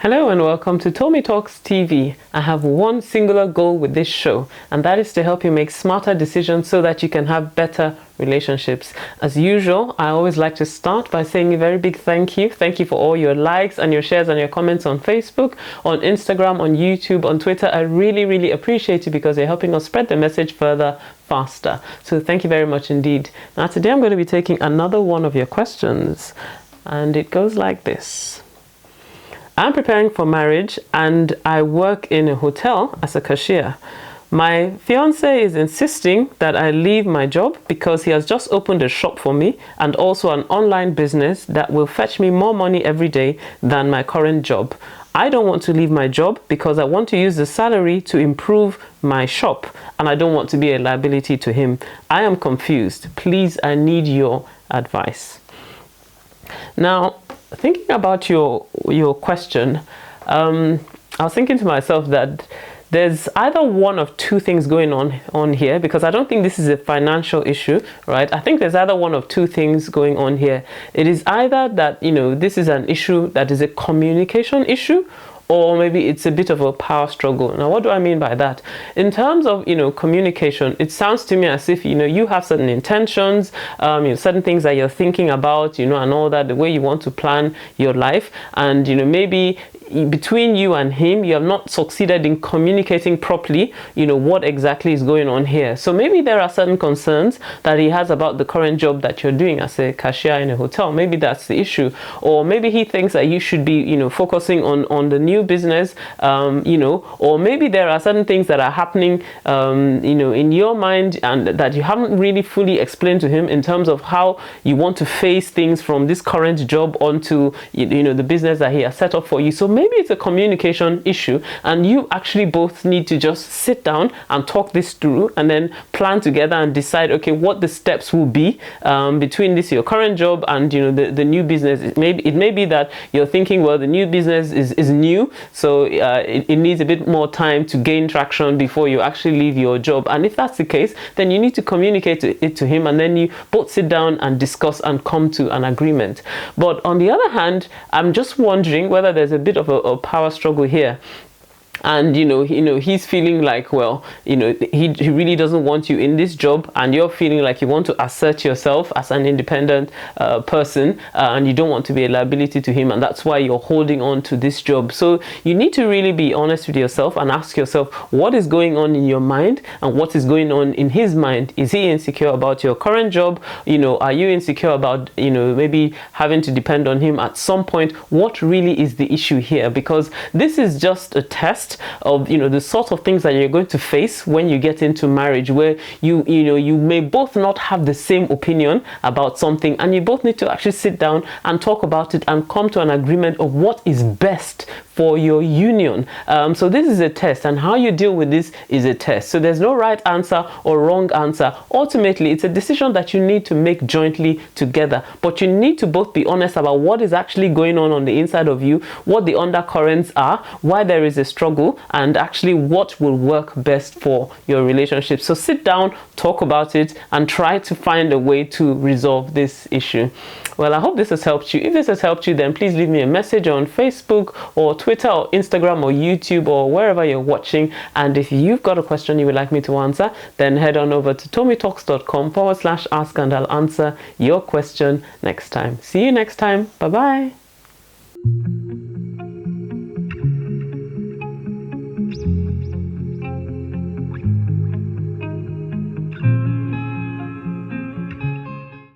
Hello and welcome to Tommy Talks TV. I have one singular goal with this show, and that is to help you make smarter decisions so that you can have better relationships. As usual, I always like to start by saying a very big thank you. Thank you for all your likes and your shares and your comments on Facebook, on Instagram, on YouTube, on Twitter. I really appreciate you because you're helping us spread the message further faster. So thank you very much indeed. Now today I'm going to be taking another one of your questions, and it goes like this. I'm preparing for marriage and I work in a hotel as a cashier. My fiancé is insisting that I leave my job because he has just opened a shop for me and also an online business that will fetch me more money every day than my current job. I don't want to leave my job because I want to use the salary to improve my shop and I don't want to be a liability to him. I am confused. Please, I need your advice. Now, thinking about your question, I was thinking to myself that there's either one of two things going on here, because I don't think this is a financial issue, right? I think there's either one of two things going on here. It is either that, this is an issue that is a communication issue, or maybe it's a bit of a power struggle. Now, what do I mean by that? In terms of, communication, it sounds to me as if, you have certain intentions, certain things that you're thinking about, and all that, the way you want to plan your life. And, maybe between you and him, you have not succeeded in communicating properly, what exactly is going on here. So maybe there are certain concerns that he has about the current job that you're doing as a cashier in a hotel. Maybe that's the issue. Or maybe he thinks that you should be, focusing on the new business, or maybe there are certain things that are happening, in your mind and that you haven't really fully explained to him in terms of how you want to face things from this current job onto, the business that he has set up for you. So maybe it's a communication issue and you actually both need to just sit down and talk this through and then plan together and decide, okay, what the steps will be between your current job and the new business. It may be that you're thinking, well, the new business is new, so it needs a bit more time to gain traction before you actually leave your job. And if that's the case, then you need to communicate it to him, and then you both sit down and discuss and come to an agreement. But on the other hand, I'm just wondering whether there's a bit of a power struggle here. And he's feeling like, well, he really doesn't want you in this job, and you're feeling like you want to assert yourself as an independent person, and you don't want to be a liability to him, and that's why you're holding on to this job. So you need to really be honest with yourself and ask yourself what is going on in your mind and what is going on in his mind. Is he insecure about your current job? Are you insecure about maybe having to depend on him at some point? What really is the issue here? Because this is just a test of the sort of things that you're going to face when you get into marriage, where you may both not have the same opinion about something, and you both need to actually sit down and talk about it and come to an agreement of what is best for your union. So this is a test, and how you deal with this is a test. So there's no right answer or wrong answer. Ultimately, it's a decision that you need to make jointly together, but you need to both be honest about what is actually going on the inside of you, what the undercurrents are, why there is a struggle, and actually what will work best for your relationship. So sit down, talk about it, and try to find a way to resolve this issue. Well, I hope this has helped you. If this has helped you, then please leave me a message on Facebook or Twitter or Instagram or YouTube or wherever you're watching. And if you've got a question you would like me to answer, then head on over to tommytalks.com/ask and I'll answer your question next time. See you next time. Bye-bye.